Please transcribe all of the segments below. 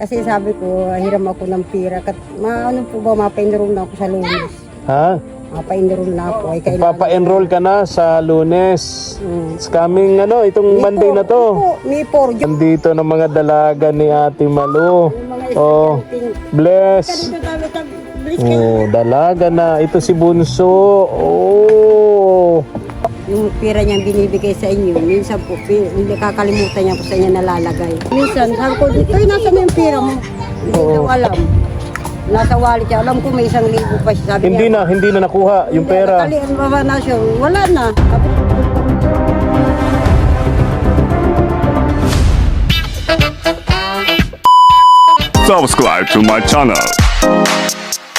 Kasi sabi ko, hiram ako ng pira. Ano po ba, mapa-enroll na ako sa Lunes. Ha? Mapa-enroll na ako. Ay, kailangan. Papa-enroll ka na sa Lunes. It's coming itong Monday na to. May por. Nandito ng mga dalaga ni Ate Malu. Oh, bless. Oh, dalaga na. Ito si Bunso. Oh. Yung pira niyang binibigay sa inyo, minsan po, hindi kakalimutan niya po sa inyo nalalagay. Minsan, sabi ko, ay, nasa na yung pira mo? Hindi daw alam. Nasa wallet niya. Alam ko may 1,000 pa siya. Sabi Hindi niya, na nakuha yung pera. Nakalian ba ba na siya? Wala na. Subscribe to my channel.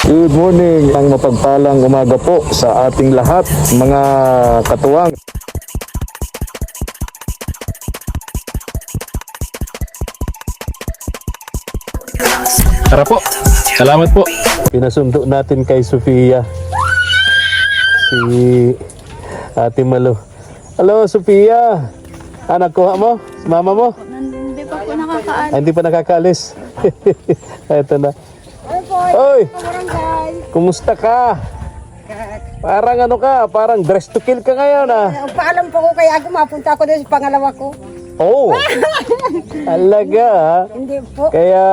Good morning, ang mapagpalang umaga po sa ating lahat, mga katuwang. Tara po, salamat po. Pinasundo natin kay Sofia, si Ate Malu. Hello, Sofia. Nakuha mo? Mama mo? Hindi pa po nakakaalis. Hindi pa nakakaalis. Ito na. Oy! Kumusta ka? Parang parang dress to kill ka ngayon Paalam po ko kaya mapunta ako doon sa pangalawa ko. Oh! Talaga Hindi po. Kaya,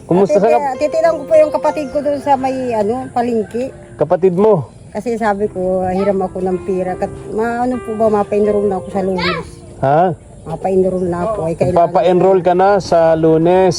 kumusta sa Titilang ko po yung kapatid ko doon sa may palengke. kapatid mo? Kasi sabi ko, hiram ako ng pira. Ano po ba, mapa-enroll na ako sa Lunes. Ha? Mapa-enroll na ako. Ay, kailangan. Papa-enroll ka na sa Lunes.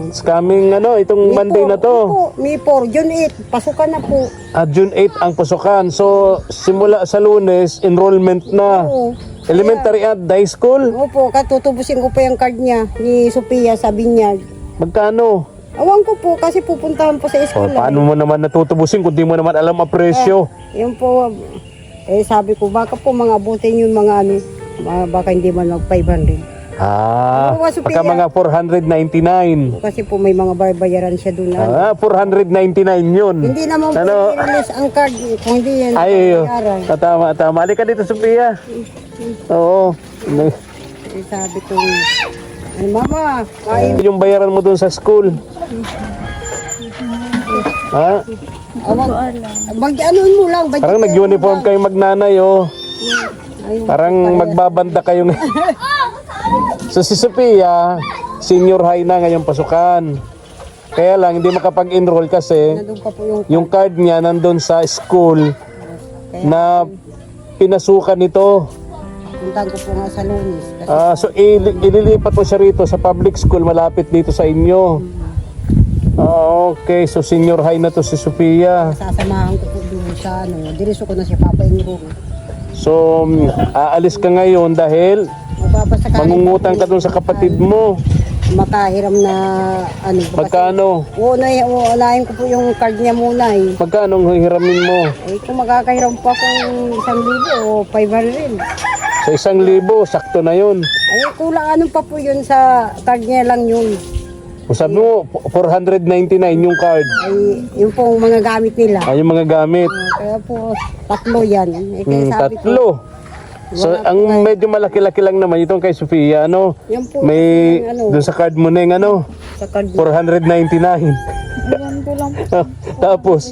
It's coming itong Monday na to. May por. June 8. Pasukan na po. June 8 ang pasukan. So, simula sa Lunes, enrollment na. Oo. Elementary at high school? Opo, katutubusin ko pa yung card niya ni Sophia, sabi niya. Magkano? Awan ko po, kasi pupuntahan po sa school. Paano mo naman natutubusin kung di mo naman alam ang presyo? Yun po, sabi ko, baka po mga abutin yung mga baka hindi man mag 500. Baka mga 499. Kasi po may mga bayaran siya doon. 499 yun. Hindi naman po i-release ang card kung hindi yan bayaran. Tama. Halika dito, Sophia. Oo. Sabi ko, Mama, Yung bayaran mo doon sa school. Ha? Mag-anuin mo lang. Parang nag-uniform kayo magnanay, Parang magbabanda kayo. So si Sophia, senior high na ngayong pasukan. Kaya lang hindi makapag-enroll kasi Nandun pa po yung card niya nandun sa school na pinasukan nito. puntahan ko po nga sa Lunes. So ililipat mo siya rito sa public school malapit dito sa inyo. Okay, so senior high na to si Sophia. Sasamahan ko po doon sa diriso ko na siya papa-enroll. So aalis ka ngayon dahil mangungutang ka dun sa kapatid mo. Makahiram na Magkano? Unahin ko po yung card niya muna Magkano ang hihiramin mo? Kung magkakahiram pa kung 1,000 o 500. Sa 1,000, sakto na yun. Kulang pa po yun sa card niya lang yun. Kung sabi mo, 499 yung card. Yung pong mga gamit nila. Yung mga gamit. Kaya po, 3 yan. Kaya sabi ko, 3. So, ang medyo malaki-laki lang naman itong kay Sofia, yan po, may doon sa card mo na yung sa card 499. Iwan ko lang po. Tapos,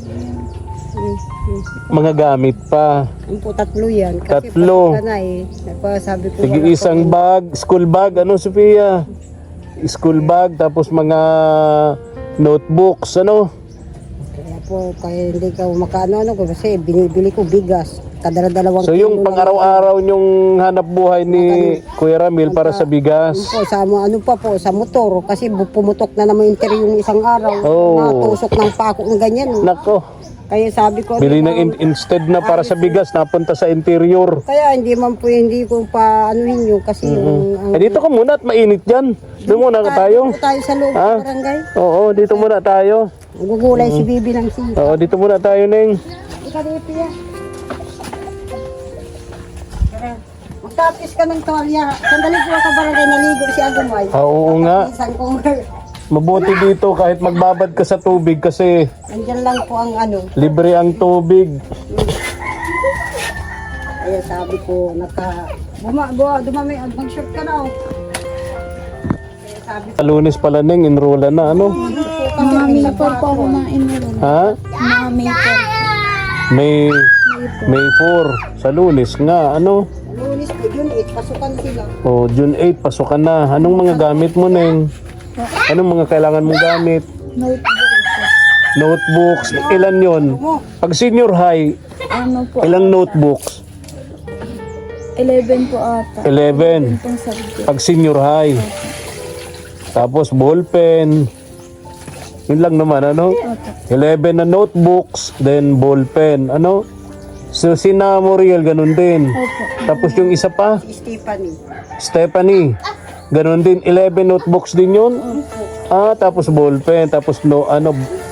mga gamit pa. Yan po, 3 yan. Kasi 3. pagka na sabi ko, Sige, isang bag, school bag, Sofia? School bag, tapos mga notebooks, Kaya po, kaya hindi ka makaano kasi binibili ko bigas. Kadala-dalawang So yung pang-araw-araw nyong hanap buhay ni Kuya Ramil para sa bigas. po, sa motor. Kasi pumutok na naman yung isang araw. Natusok ng pako ng ganyan. Nako, Kaya sabi ko, bili ng instead na para sa bigas, napunta sa interior. kaya hindi ko pa anuhin yun kasi yung... Dito ka muna at mainit dyan. Doon muna tayo. Dito tayo sa loob ng barangay. Oo, dito muna tayo. Gugulay si Bibi ng sisa. Oo, dito muna tayo, Neng. Ika dito yan. Magtapis ka ng tuwalya. Sandali po ka barangay, naligo si Agumay. Oo nga. Isang kong... Mabuti dito kahit magbabad ka sa tubig kasi Andyan lang po ang libre ang tubig. Kaya sabi ko, dumami, mag-short ka na sabi Lunes pala neng, enrolla na ano? Mga May 4 po ako ma-enroll. Ha? Mga May 4. May 4. Sa Lunes nga, ano? Lunes po, June 8, pasukan sila. O, June 8, pasukan na. Anong mga gamit mo neng? Anong mga kailangan mong gamit? Notebook po. Notebooks, ilan yon? Pag senior high, Ano po? ilang notebooks? 11 po ata. 11. Itong subject. Pag senior high. Tapos ballpen. Yun lang naman, ano? 11 na notebooks, then ballpen, ano? So, si Muriel, ganun din. Opo. Tapos yung isa pa, Si Stephanie. Stephanie, ganun din, 11 notebooks din yun. Tapos ballpen, tapos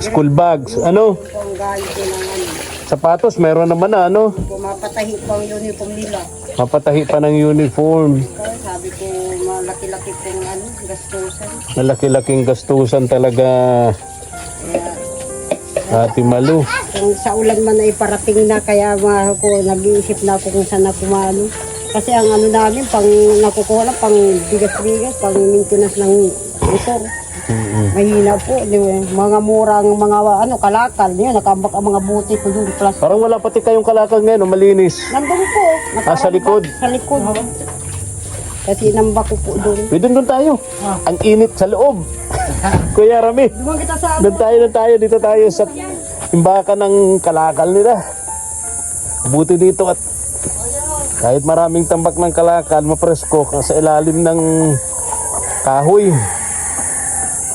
school bags, ano? Kung galing ko ng ano, Sapatos, meron naman na, ano? pumapatahi pa ang uniform nila. Mapatahi pa ng uniform. Kaya sabi ko, malaki-laki pong ano, gastusan. Malaki-laking gastusan talaga, Ate Malu. Kung sa ulan man ay parating na, kaya ako, nag-iisip na ako kung saan ako maano. Kasi ang ano namin, pang nakukuha lang, pang bigas-bigas, pang maintenance ng motor. Mahina po, di ba? Mga murang mga ano, kalakal, yun, nakambak ang mga buti ko doon. Plus, Parang wala pati kayong kalakal ngayon, malinis. nandun po. Sa likod. Sa likod. Kasi nambak ko po doon. Pwede doon tayo. Ang init sa loob. Kuya Rami, Doon kita sa doon tayo, dito tayo sa imbakan ng kalakal nila. Buti dito at kahit maraming tambak ng kalakal, mapresko sa ilalim ng kahoy.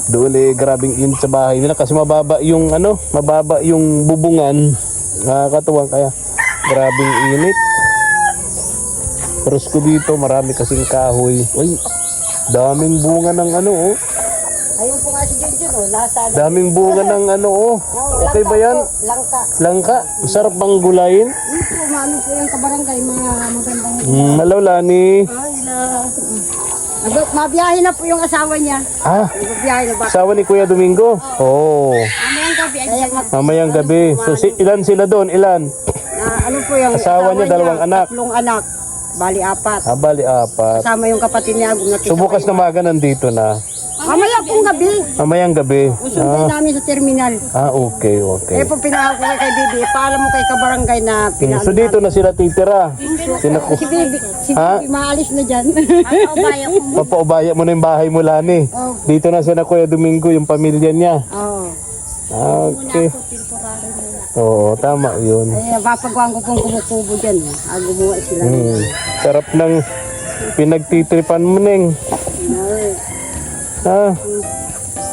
Doon grabing init sa bahay nila kasi mababa yung mababa yung bubungan. Nakakatuwang kaya grabing init. Presko dito, marami kasing kahoy. Uy, daming bunga ng Ayun po nga si Junjun, nasa daming bunga ng Okay ba yan? langka. Langka, masarap bang gulayin? Yun po, maano po yung kabarangay, mga magandang. Malawlani. Ay, mabiyahe na po yung asawa niya. Mabiyahe na ba? Asawa ni Kuya Domingo? Oo. Mamayang gabi, ay Mamayang gabi. So ilan sila doon? Ilan? ano po yung Asawa niya, dalawang anak. Tatlong anak. Bali, 4. Bali 4. Kasama yung kapatid niya. So bukas na maga nandito na. Mamaya pong gabi. Mamayang gabi. Usundin namin sa terminal. Okay. Eh po pinahal ko kay Bibi. Paalam mo kay kabarangay na pinaano. So dito na sila titira. Si Bibi, maalis na dyan. Papaubaya mo na yung bahay mo, Lani. Dito na sila Kuya Domingo, yung pamilya niya. Oo. Okay. Oo, tama yun. Eh, napapagawa ko pong kumukubo dyan. Gumawa sila. Sarap ng pinagtitripan mo, Neng.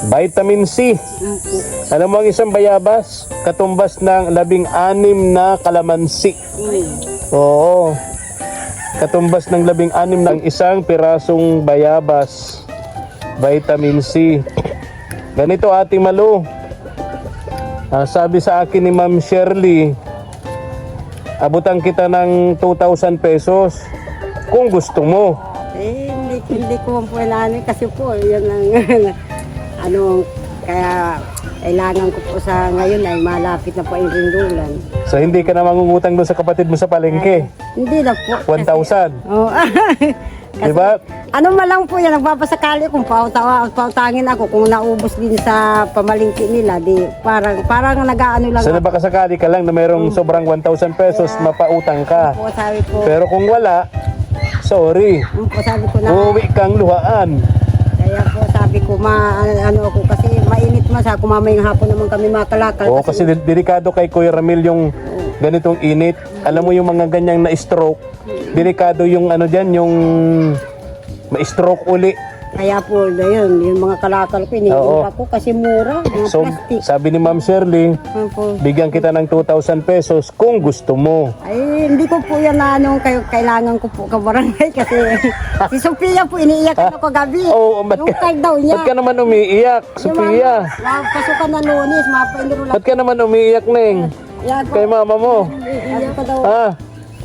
Vitamin C. Alam mo ang isang bayabas? Katumbas ng 16 na kalamansi. Oo. Katumbas ng 16 ng isang pirasong bayabas. Vitamin C. Ganito, Ate Malu. Sabi sa akin ni Ma'am Shirley, abutan kita ng 2,000 pesos kung gusto mo. Eh, hindi ko po inaano kasi po, yun ang kaya kailangan ko po sa ngayon ay malapit na po yung rindulan. So hindi ka na mangungutang doon sa kapatid mo sa palengke? Hindi na po. 1,000? Oo. Diba? Ano man lang po yan, nagpapasakali kung pautangin ako kung naubos din sa pamalingki nila, di parang nag-aano lang So ako. nabakasakali ka lang na mayroong sobrang 1,000 pesos, mapautang ka. Po, sabi po, Pero kung wala, sorry, po, sabi ko na, uuwi kang luhaan. kaya po sabi ko, ano ako, kasi mainit man sa kumamayang hapon naman kami makalakal. Oo, kasi delikado kay Kuya Ramil yung ganitong init. Alam mo yung mga ganyang na-stroke, delikado yung dyan, yung ma-stroke uli. Kaya po, yun, yung mga kalakal ko, iniiba ko kasi mura, mga So, plastic. sabi ni Ma'am Shirley, Ano po. bigyan kita ng 2,000 pesos kung gusto mo. Ay, hindi ko po yan na kailangan ko po kabarangay kasi si Sophia po iniiyak ako kagabi. Oo, Yung card daw niya. ba't ka naman umiiyak, Sophia? Pasukan na Lunes, mapaindro lang. Ba't ka naman umiiyak, Neng? Yan po, Kay mama mo? iiyak ko daw. Ha?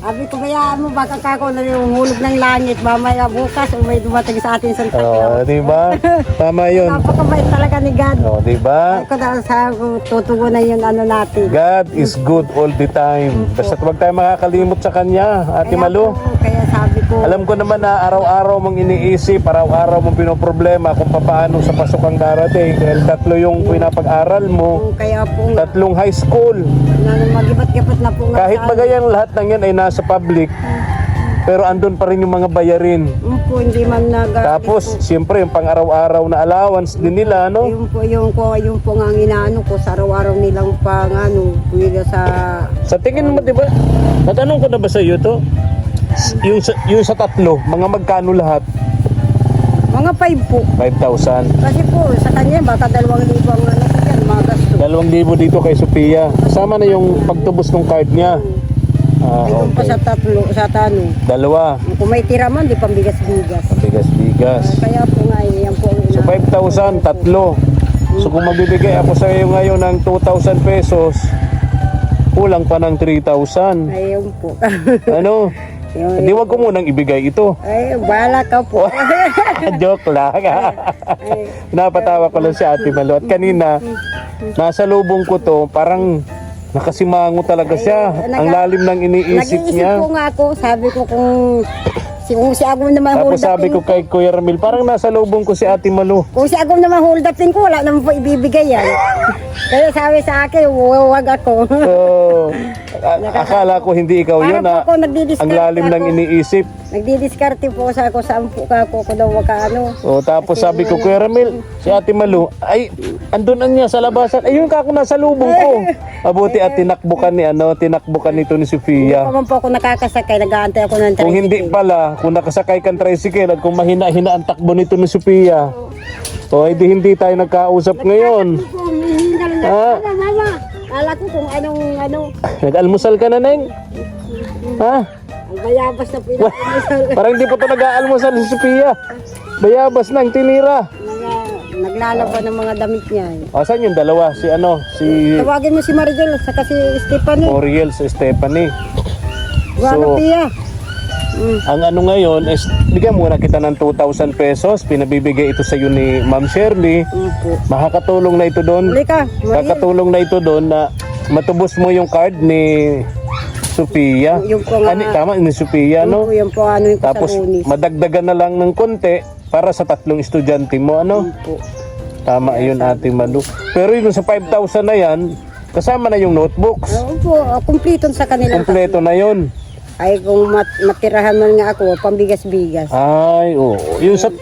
Sabi ko, bayaan mo, baka kako na yung hulog ng langit. Mamaya bukas, may dumating sa atin sa Oo, di ba? Tama yun. Napakabait talaga ni God. Oo, di ba? Ay ko daw sa tutugunan yung natin. God is good all the time. Basta huwag tayo makakalimot sa Kanya, Ate Malu. Kaya sabi ko, po. Alam ko naman na araw-araw mong iniisip, araw-araw mong pinoproblema kung paano sa pasok ang darating. Dahil 3 yung pinapag-aral mo, Kaya po nga, 3 high school. magibat-gibat na po nga. Kahit magayan lahat ng yan ay nasa public, pero andun pa rin yung mga bayarin. Po, hindi man Tapos, siyempre, yung pang-araw-araw na allowance din nila, no? yung po nga ang inaano ko sa araw-araw nilang pang ano, nila sa Sa tingin mo, di ba? Natanong ko na ba sa iyo to? Yung sa 3, mga magkano lahat? mga 5 po. 5,000. Kasi po, sa kanya, baka 2,000 ang ano po yan, mga gasto. 2,000 dito kay Sophia. Kasama na yung pagtubos ng card niya. Ay, kung pa Okay. sa tano. 2. Kung may tira man, di pambigas-bigas. Bigas-bigas. Kaya po nga, yan po ang So 5,000, 3. So kung magbibigay ako sa iyo ngayon ng 2,000 pesos, kulang pa ng 3,000. Ayun po. Ano? Ayun. Hindi, wag ko munang ibigay ito. Ay, bahala ka po. Joke lang. Napatawa ko lang si Ate Malo. At kanina, nasa lubong ko to, parang nakasimango talaga siya. Ang lalim ng iniisip Nag-iisip niya. po nga ako, sabi ko kung si Agum naman Tapos sabi ko kay Kuya Ramil, parang nasa lubong ko si Ate Malo. kung si Agum naman hold upin ko, wala naman po ibibigay yan. Kaya sabi sa akin, wag ako. So, akala ko hindi ikaw yun. Para po ako nagdidiskarte Ang lalim ng ako. iniisip. Nagdidiskarte po sa ako, saan po ako daw makaano. O, tapos sabi ko, Kuya Ramil, si Ate Malo, ay, andun na niya sa labasan. Ayun ka ako nasa lubong ko. Mabuti at tinakbukan nito ni Sofia. Kung po ako nakakasakay, nag-aantay ako ng Kung hindi pala, kung nakasakay kang tricycle at kung mahina-hina ang takbo nito ni Sofia, o hindi tayo nagkausap ngayon. Ha? Mama, kala ko kung anong Nag-almusal ka na, Neng? Ha? ang bayabas na pinapamisal. Parang hindi pa ito nag-aalmusal si Sofia. Bayabas na ang tinira. Naglalaban ng mga damit niya. Asan yung dalawa? Si Tawagin mo si Marigel, saka si Stephanie. Oriel sa Stephanie. Guano Pia. Ang ano ngayon is, bigyan muna kita ng 2,000 pesos. Pinabibigay ito sa iyo ni Ma'am Shirley. Opo. Makakatulong na ito doon. Halika, Mariel. Kakatulong na ito doon na matubos mo yung card ni Sophia. Yung po nga- Tama, ni Sophia, no? Yung po ano yung Tapos kasalunis. madagdagan na lang ng konti para sa 3 estudyante mo, ano? Opo. Tama, ayun, Ate Malu. Pero yun sa 5,000 na yan, kasama na yung notebooks. Opo, kumpleto sa kanila. Kompleto na yun. Ay kung matirahan man nga ako, pambigas-bigas. Ay, oo. Yung sa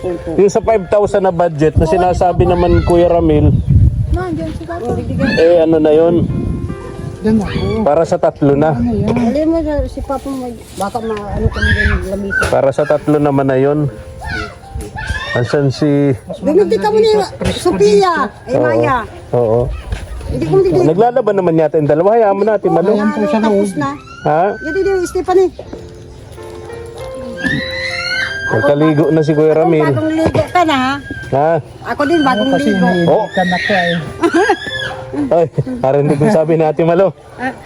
5,000 na budget na sinasabi naman Kuya Ramil, ano na yun? Para sa 3 na. Alam mo, si Papa, baka ano kami din lamisa. Para sa 3 naman na yun. Asan si... Bumiti ka mo ni Sophia, Maya. Oo. Hindi ko hindi. Naglalaban naman yata yung dalawa. Hayaan mo natin, Malu. Tapos na. Ha? Yun, Stephanie. Nagkaligo na si Kuya Ramil. Bagong ligo ka na, ha? Ha? Ako din, bagong ligo. Oh. Ay, parang hindi ko sabi ni Ate Malo.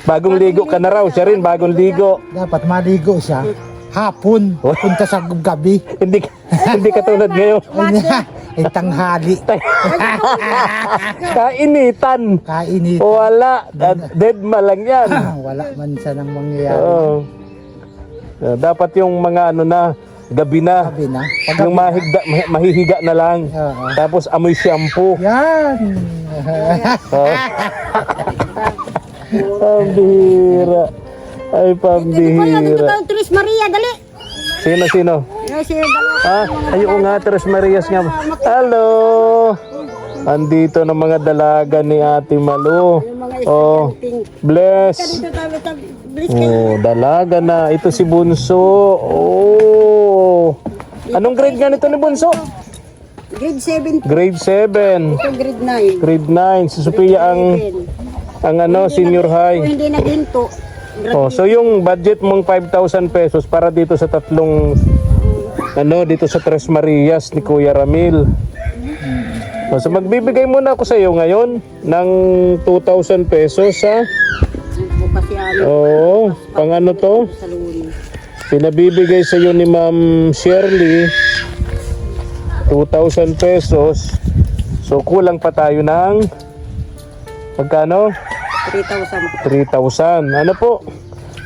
Bagong ligo ka na raw. Siya rin, bagong ligo. Dapat maligo siya hapon, punta sa gabi. Hindi katulad ngayon. Ay tanghali. Kainitan. Kainit. Wala. Dead ma lang yan. Wala man siya nang mangyayari. Oo. Dapat yung mga ano na, gabi na. Sabi na. Yung mahihiga na lang. Oo. Tapos amoy shampoo. Yan. Oh. Pambihira. Ay, Dito po pambihira. tayo, Tris Maria, dali. Sino? Yung si dalawa. Ayun nga, Tres Marias nga. Hello! Andito ng mga dalaga ni Ate Malu. Yung mga Oh, estudyanteng. bless. Dito tayo, bilis ka. Oh, dalaga na. Ito si Bunso. Oh. Anong grade nga nito ni Bunso? Grade 7 Grade 7. to grade 9. Grade 9. Si Sophia ang senior Kung high. hindi naghinto, Oh, so yung budget mong 5,000 pesos para dito sa 3 dito sa Tres Marias ni Kuya Ramil. Oh, so magbibigay muna ako sa iyo ngayon ng 2,000 pesos, ha? kasi ano, Oo, pang ano to? sa lunes. Pinabibigay sa iyo ni Ma'am Shirley 2,000 pesos. So kulang pa tayo ng magkano? 3,000. 3,000. Ano po?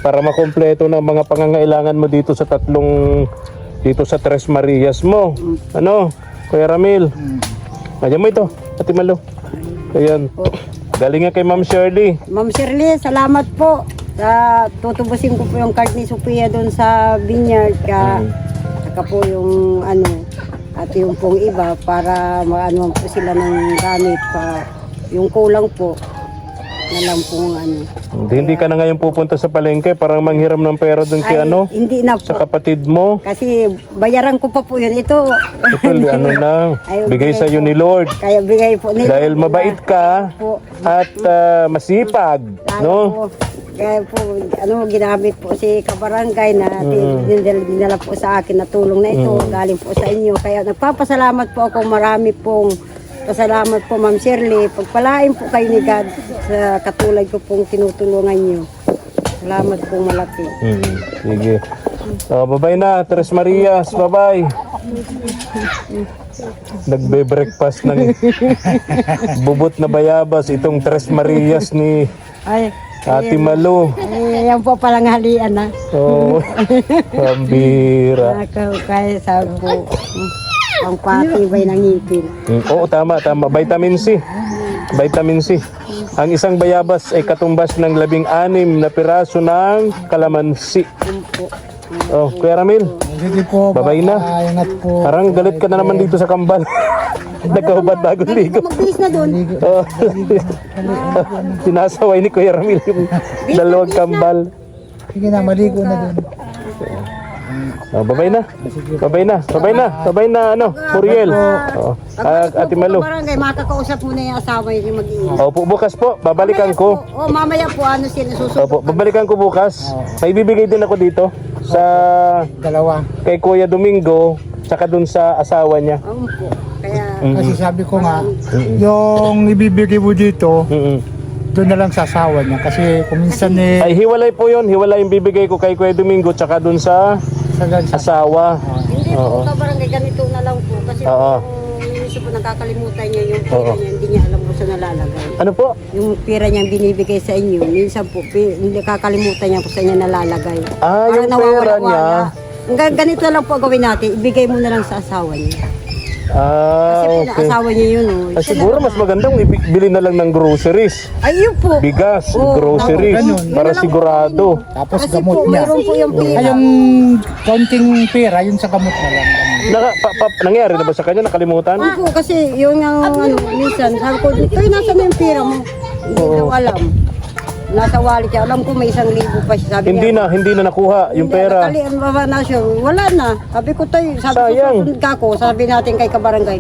para makumpleto ng mga pangangailangan mo dito sa Tres Marias mo. Ano, Kuya Ramil? Ayan mo ito, Ate Malo. Ayan. Galing nga kay Ma'am Shirley. Ma'am Shirley, salamat po. Tutubusin ko po yung card ni Sophia doon sa vineyard. Saka po yung at yung pong iba para maano po sila ng gamit pa. Yung kulang po na lang pong Hindi ka na ngayon pupunta sa palengke para manghiram ng pera doon kay Hindi na sa po. kapatid mo. Kasi bayaran ko pa po yun. Ito. Ito, na, bigay sa iyo ni Lord. Kaya bigay po nila. Dahil mabait ka Po. at masipag, no? Kaya po, ginamit po si kabarangay na dinala po sa akin na tulong na ito, galing po sa inyo. Kaya nagpapasalamat po ako, marami pong pasalamat po Ma'am Shirley. Pagpalain po kayo ni God sa katulad ko pong tinutulungan nyo. Salamat pong malaki. Sige. Bye-bye na, Tres Marias. Bye-bye. Nagbe-breakfast ng bubot na bayabas itong Tres Marias ni Ay, Ate Malo. yan po palang halian na. Oh, pambira. Kaya sabi po, ang patibay ng ngipin. Oo, tama. Vitamin C. Vitamin C. Ang isang bayabas ay katumbas ng 16 na piraso ng kalamansi. Oh, Kuya Ramil, Sige po. Babay na. Ingat po. parang galit ka na naman dito sa kambal. Nagkahubad bagong ligo. Magbilis na doon. Oh. Sinasaway ni Kuya Ramil yung dalawang kambal. Sige na, maligo na dun. Babay na. Babay na, Muriel. Oh. Ate Malo. Barangay, makakausap mo na yung asawa yung mag-iingat. Opo, bukas po, babalikan ko. Mamaya po, sila susunod. Opo, babalikan ko bukas. May bibigay din ako dito sa Dalawa. kay Kuya Domingo, saka dun sa asawa niya. Oo po. Kaya, Kasi sabi ko nga, yung ibibigay mo dito, doon na lang sa asawa niya. Kasi kung minsan Ay, hiwalay po yun. Hiwalay yung bibigay ko kay Kuya Domingo, saka dun sa sa asawa. hindi po kabarangay, ganito na lang po. Kasi Oo. minsan po nakakalimutan niya yung pera niya, hindi niya alam kung saan nalalagay. Ano po? Yung pera niyang binibigay sa inyo, minsan po, hindi nakakalimutan niya kung saan niya nalalagay. Ah, yung Parang pera niya. nawawala-wala. Ganito na lang po gawin natin, ibigay mo na lang sa asawa niya. Ah, Kasi po, okay. asawa niya yun. Ah, siguro mas magandang ibili na lang ng groceries. Ayun po. Bigas, Oo, groceries, ganun. para sigurado. tapos Kasi gamot po, niya. mayroon po yung pera. Ay, yung konting pera, yun sa gamot na lang. Nangyari na ba sa kanya? Nakalimutan? Opo, kasi yung minsan, sabi ko, Toy, nasa na yung pera mo? Hindi daw alam. Nasa wallet siya. Alam ko may 1,000 pa siya. Sabi Hindi niya, na nakuha yung pera. Nakalian ba na siya? Wala na. Sabi ko, Toy, sabi Sayang. ko, susunod ka ako. Sabi natin kay kabarangay,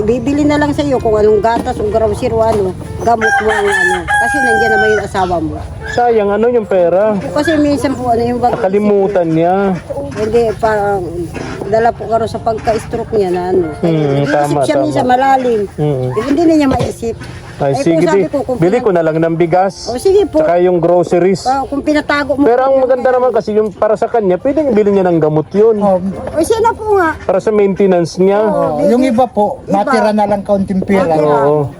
bibili na lang sa iyo kung anong gatas, o grocery, o gamot mo ang Kasi nandiyan naman yung asawa mo. Sayang, ano yung pera? Kasi minsan po, yung bag... Nakalimutan niya. Hindi, parang dala po karo sa pagka-stroke niya na tama, Isip siya tama. minsan malalim. Mm. Hindi na niya maisip. Ay, Ay, sige, kung sabi ko, kung bili ko na lang ng bigas. O sige po. Saka yung groceries. Kung pinatago mo. Pero ang maganda naman kasi yung para sa kanya, pwedeng ibili niya ng gamot yun. Oh, O siya na po nga. Para sa maintenance niya. yung iba po, matira na lang kaunting pera. Oo.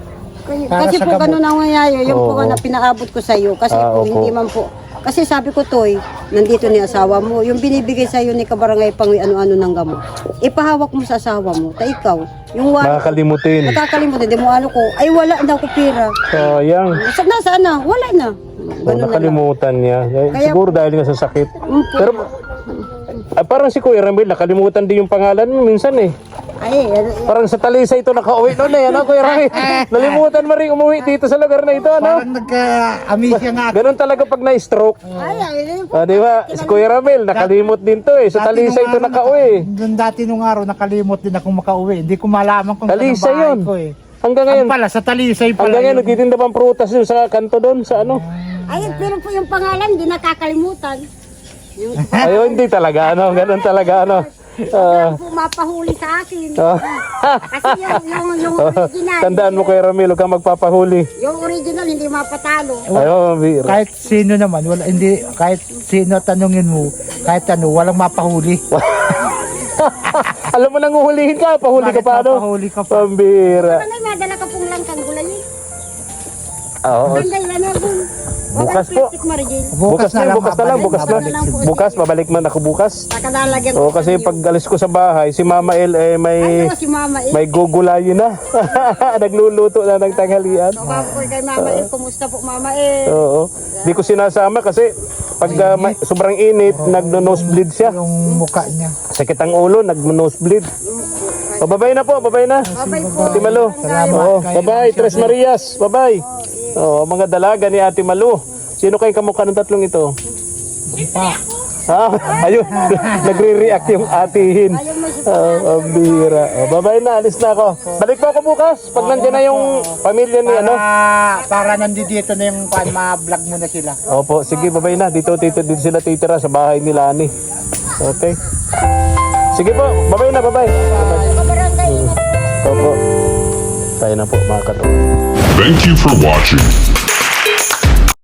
Para Kasi sa po gamot. ganun ang nangyayari. Yung po Oo. na pinaabot ko sa iyo. Kasi Ah, po, opo. hindi man po. Kasi sabi ko, Toy, nandito ni asawa mo. Yung binibigay sa iyo ni kabarangay pang ano-ano ng gamot. Ipahawak mo sa asawa mo. Ta ikaw, yung Makakalimutin. nakakalimutan, di mo ko, ay wala na ako pera. Sayang. Nasaan na? Wala na. Ganun na lang. Nakalimutan niya. Kaya- Siguro dahil nga sa sakit. Po. Pero parang si Kuya Ramil, nakalimutan din yung pangalan mo minsan eh. Ay, Parang sa Talisay ito nakauwi noon eh. Ano, Kuya Ramil? Nalimutan mo rin umuwi dito sa lugar na ito, ano? Parang nagka-amisya nga. Ganun talaga pag na-stroke. Di ba? Si Kuya Ramil, nakalimot din to eh. Sa Talisay ito nakauwi. Doon dati nung araw, nakalimot din akong makauwi. Hindi ko malaman kung saan ang Talisay bahay yun. ko eh. Hanggang ngayon, Ang pala, sa Talisay pala. hanggang ngayon yun. nagtitinda pang prutas yun sa kanto doon, sa ano. ay, pero po yung pangalan, hindi nakakalimutan. Yung Ayun, hindi talaga, ano. Ganun talaga, ano. po mapahuli sa akin. Kasi yung original. Tandaan mo, Kuya Ramil, huwag kang magpapahuli. Yung original, hindi mapatalo. Ayun, biro. Kahit sino naman, wala, hindi, kahit sino tanungin mo, kahit ano, walang mapahuli. Alam mo nang uhulihin ka, pahuli ka Bakit pa, ano? mapahuli ka pa? Pambira. Ano, madala ka pong langkang gulay. Oo. Ganda yan, Erwin. Bukas po. Bukas na lang. Bukas na. Bukas, babalik man ako bukas. Nakalalagyan Oo, kasi pag alis ko sa bahay, si Mama El may si Mama eh. may gugulayin na. Nagluluto na ng tanghalian. Bago ko kay Mama eh. Kumusta po Mama eh? Oo. Di ko sinasama kasi pag sobrang init, nagno-nosebleed siya. Yung mukha niya. Sakit ang ulo, nagno-nosebleed. O, babay na po, babay na. Babay po. Ate Malu. Oo, babay, Tres Marias, babay. Oo, mga dalaga ni Ate Malu. Sino kayong kamukha ng tatlong ito? Ayun, nagre-react yung atihin. Ang bihira. O, babay na, alis na ako. Balik po ako bukas, pag nandiyan na yung pamilya ni ano. Para nandito na yung ma-vlog mo na sila. Opo, sige, babay na. Dito sila titira sa bahay ni Lani. Okay. Sige po, babay na, babay. Opo. Tayo na po, mga katolik. Thank you for watching.